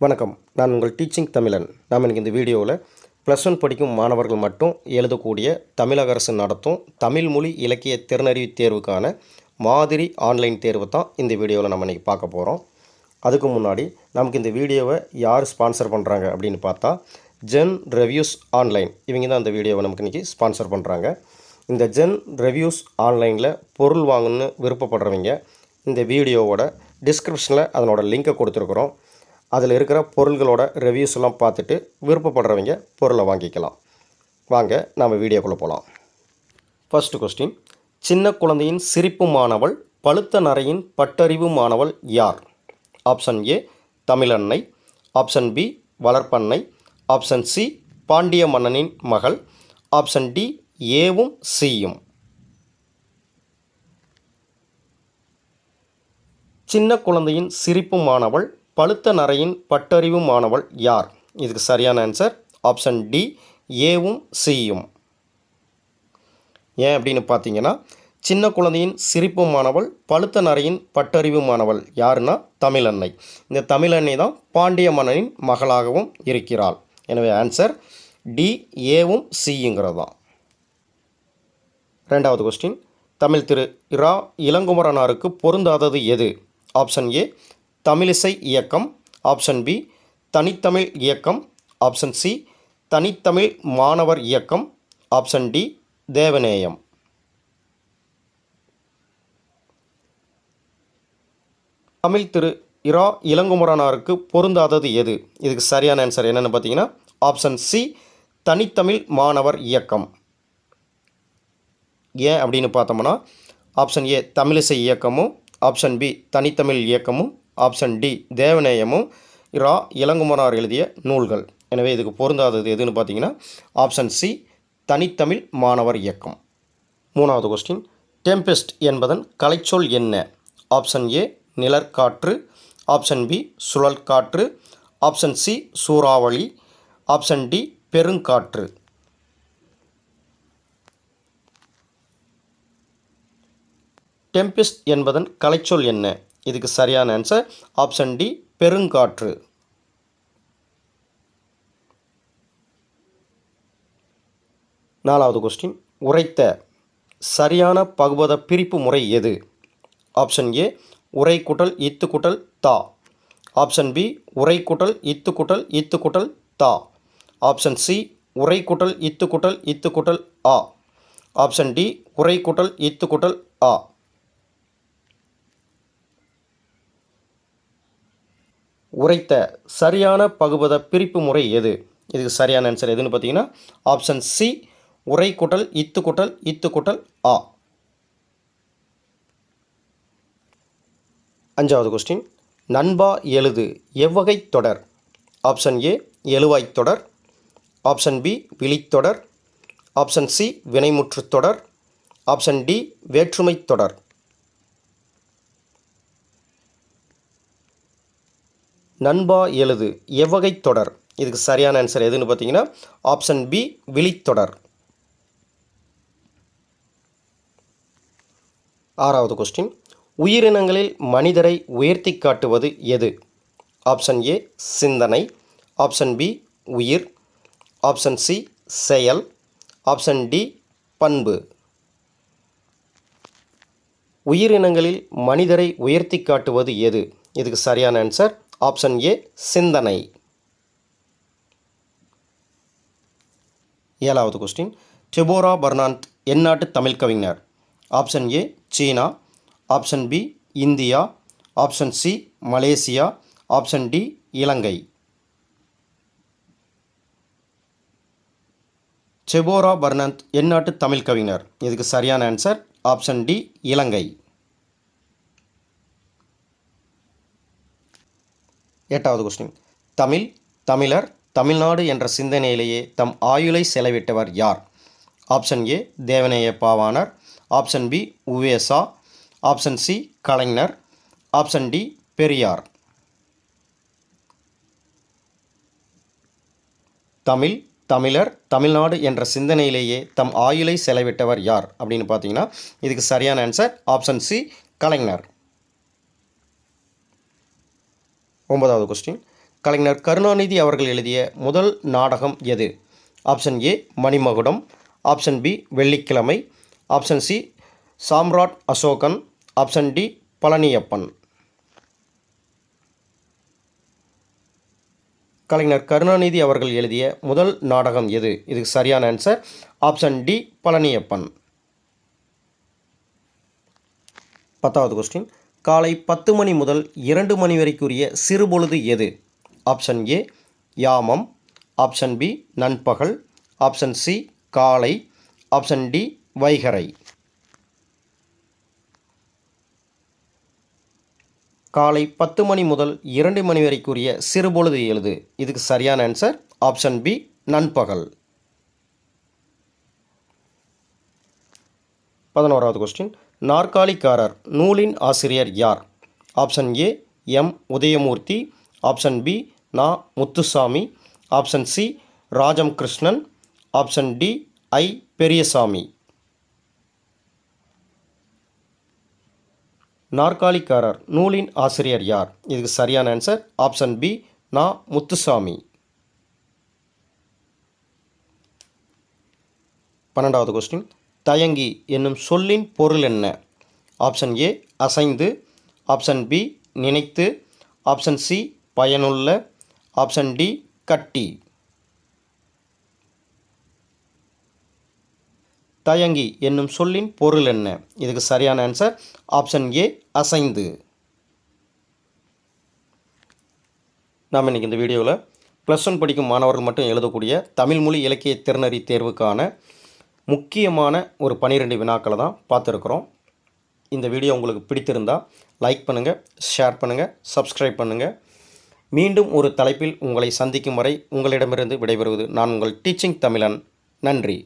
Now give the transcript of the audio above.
வணக்கம். நான் உங்கள் டீச்சிங் தமிழன். நாம் இன்றைக்கி இந்த வீடியோவில் +1 படிக்கும் மாணவர்கள் மட்டும் எழுதக்கூடிய தமிழக அரசு நடத்தும் தமிழ் மொழி இலக்கிய திறனறிவு தேர்வுக்கான மாதிரி ஆன்லைன் தேர்வு தான் இந்த வீடியோவில் நம்ம இன்றைக்கி பார்க்க போகிறோம். அதுக்கு முன்னாடி நமக்கு இந்த வீடியோவை யார் ஸ்பான்சர் பண்ணுறாங்க அப்படின்னு பார்த்தா ஜென் ரிவ்யூஸ் ஆன்லைன். இவங்க தான் இந்த வீடியோவை நமக்கு இன்றைக்கி ஸ்பான்சர் பண்ணுறாங்க. இந்த ஜென் ரிவ்யூஸ் ஆன்லைனில் பொருள் வாங்கணுன்னு விருப்பப்படுறவங்க இந்த வீடியோவோட டிஸ்கிரிப்ஷனில் அதனோட லிங்கை கொடுத்துருக்குறோம். அதில் இருக்கிற பொருள்களோட ரிவ்யூஸ் எல்லாம் பார்த்துட்டு விருப்பப்படுறவங்க பொருளை வாங்கிக்கலாம். வாங்க நம்ம வீடியோக்குள்ளே போகலாம். ஃபர்ஸ்ட் கொஸ்டின், சின்ன குழந்தையின் சிரிப்புமானவள் பழுத்த நரையின் பட்டறிவுமானவள் யார்? ஆப்ஷன் ஏ தமிழன்னை, ஆப்ஷன் பி வளர்ப்பன்னை, ஆப்ஷன் சி பாண்டிய மன்னனின் மகள், ஆப்ஷன் டி ஏவும் சியும். சின்ன குழந்தையின் சிரிப்புமானவள் பழுத்த நரையின் பட்டறிவுமானவள் யார்? இதுக்கு சரியான ஆன்சர் ஆப்ஷன் டி ஏவும் சியும். ஏன் அப்படின்னு பார்த்தீங்கன்னா, சின்ன குழந்தையின் சிரிப்புமானவள் பழுத்த நரையின் பட்டறிவுமானவள் யாருன்னா தமிழன்னை. இந்த தமிழன்னை தான் பாண்டிய மன்னனின் மகளாகவும் இருக்கிறாள். எனவே ஆன்சர் டி ஏவும் சிங்கிறது தான். ரெண்டாவது கொஸ்டின், தமிழ் திரு இரா இளங்குமரனாருக்கு பொருந்தாதது எது? ஆப்ஷன் ஏ தமிழிசை இயக்கம், ஆப்ஷன் பி தனித்தமிழ் இயக்கம், ஆப்ஷன் சி தனித்தமிழ் மாணவர் இயக்கம், ஆப்ஷன் டி தேவநேயம். தமிழ் திரு இரா இளங்குமரனாருக்கு பொருந்தாதது எது? இதுக்கு சரியான ஆன்சர் என்னென்னு பார்த்தீங்கன்னா ஆப்ஷன் சி தனித்தமிழ் மாணவர் இயக்கம். ஏன் அப்படின்னு பார்த்தோம்னா ஆப்ஷன் ஏ தமிழிசை இயக்கமும், ஆப்ஷன் பி தனித்தமிழ் இயக்கமும், ஆப்ஷன் டி தேவநேயமும் இரா இளங்குமரனார் எழுதிய நூல்கள். எனவே இதுக்கு பொருந்தாதது எதுன்னு பார்த்தீங்கன்னா ஆப்ஷன் சி தனித்தமிழ் மாணவர் இயக்கம். மூணாவது கொஸ்டின், டெம்பெஸ்ட் என்பதன் கலைச்சொல் என்ன? ஆப்ஷன் ஏ நிழற்காற்று, ஆப்ஷன் பி சுழல் காற்று, ஆப்ஷன் சி சூறாவளி, ஆப்ஷன் டி பெருங்காற்று. டெம்பெஸ்ட் என்பதன் கலைச்சொல் என்ன? இதுக்கு சரியான ஆன்சர் ஆப்ஷன் டி பெருங்காற்று. நாலாவது கொஸ்டின், உரைத்த சரியான பகுபத பிரிப்பு முறை எது? ஆப்ஷன் ஏ உரை கூட்டல் இத்து கூட்டல் தா, ஆப்ஷன் பி உரை கூட்டல் இத்து கூட்டல் இத்து கூட்டல் தா, ஆப்ஷன் சி உரை கூட்டல் இத்து கூட்டல் இத்து கூட்டல் ஆ, ஆப்ஷன் டி உரை கூட்டல் இத்து கூட்டல் ஆ. உரைத்த சரியான பகுபத பிரிப்பு முறை எது? இதுக்கு சரியான ஆன்சர் எதுன்னு பார்த்தீங்கன்னா ஆப்ஷன் சி உரை கூட்டல் இத்து கூட்டல் இத்து கூட்டல் ஆ. அஞ்சாவது கொஸ்டின், நண்பா எழுது எவ்வகை தொடர்? ஆப்ஷன் ஏ எழுவாய்த் தொடர், ஆப்ஷன் பி விழித்தொடர், ஆப்ஷன் சி வினைமுற்று தொடர், ஆப்ஷன் டி வேற்றுமை தொடர். நண்பா எழுது எவ்வகை தொடர்? இதுக்கு சரியான ஆன்சர் எதுன்னு பார்த்தீங்கன்னா ஆப்ஷன் பி விழித்தொடர். ஆறாவது கொஸ்டின், உயிரினங்களில் மனிதரை உயர்த்தி காட்டுவது எது? ஆப்ஷன் ஏ சிந்தனை, ஆப்ஷன் பி உயிர், ஆப்ஷன் சி செயல், ஆப்ஷன் டி பண்பு. உயிரினங்களில் மனிதரை உயர்த்தி காட்டுவது எது? இதுக்கு சரியான ஆன்சர் ஆப்ஷன் ஏ சிந்தனை. ஏழாவது கொஸ்டின், டெபோரா பர்னாந்த் எந்நாட்டு தமிழ் கவிஞர்? ஆப்ஷன் ஏ சீனா, option B India, option C Malaysia, option D Ilangai. Deborah Fernando எந்நாட்டு தமிழ் கவிஞர்? இதுக்கு சரியான ஆன்சர் ஆப்ஷன் டி இலங்கை. எட்டாவது கொஸ்டின், தமிழ், தமிழர், தமிழ்நாடு என்ற சிந்தனையிலேயே தம் ஆயுளை செலவிட்டவர் யார்? Option A Devaneya Pavanar, option B Uvesa, option C Kalaignar, option D Periyar. Tamil, தமிழர், தமிழ்நாடு என்ற சிந்தனையிலேயே தம் ஆயுளை செலவிட்டவர் யார் அப்படின்னு பார்த்தீங்கன்னா இதுக்கு சரியான ஆன்சர் ஆப்ஷன் சி கலைஞர். ஒன்பதாவது கொஸ்டின், கலைஞர் கருணாநிதி அவர்கள் எழுதிய முதல் நாடகம் எது? Option A Manimagudam, option B Vellikizhamai, option C Samrat Ashokan, option D Palaniappan. Kalaignar Karunanidhi அவர்கள் எழுதிய முதல் நாடகம் எது? இதுக்கு சரியான ஆன்சர் ஆப்ஷன் டி பழனியப்பன். 10வது கொஸ்டின், காலை 10 மணி முதல் 2 மணி வரைக்குரிய சிறுபொழுது எது? ஆப்ஷன் ஏ யாமம், ஆப்ஷன் பி நண்பகல், ஆப்ஷன் சி காலை, ஆப்ஷன் டி வைகறை. காலை 10 மணி முதல் 2 மணி வரைக்குரிய சிறுபொழுது எழுது. இதுக்கு சரியான ஆன்சர் ஆப்ஷன் பி நண்பகல். 11வது கொஸ்டின், நாற்காலிக்காரர் நூலின் ஆசிரியர் யார்? Option A M Udayamurthy, option B Na Muthuswamy, option C Rajam Krishnan, option D I Periyasamy. Narkalikkarar நூலின் ஆசிரியர் யார்? இதுக்கு சரியான answer option B Na Muthusamy. 12வது கொஸ்டின், தயங்கி என்னும் சொல்லின் பொருள் என்ன? ஆப்ஷன் ஏ அசைந்து, ஆப்ஷன் பி நினைத்து, ஆப்ஷன் சி பயனுள்ள, ஆப்ஷன் டி கட்டி. தயங்கி என்னும் சொல்லின் பொருள் என்ன? இதுக்கு சரியான ஆன்சர் ஆப்ஷன் ஏ அசைந்து. நாம் இன்றைக்கி இந்த வீடியோவில் +1 படிக்கும் மாணவர்கள் மட்டும் எழுதக்கூடிய தமிழ் மொழி இலக்கிய திறனறி தேர்வுக்கான முக்கியமான ஒரு 12 வினாக்களை தான் பார்த்துருக்குறோம். இந்த வீடியோ உங்களுக்கு பிடித்திருந்தால் லைக் பண்ணுங்கள், ஷேர் பண்ணுங்கள், சப்ஸ்கிரைப் பண்ணுங்கள். மீண்டும் ஒரு தலைப்பில் உங்களை சந்திக்கும் வரை உங்களிடமிருந்து விடைபெறுவது நான் உங்கள் டீச்சிங் தமிழன். நன்றி.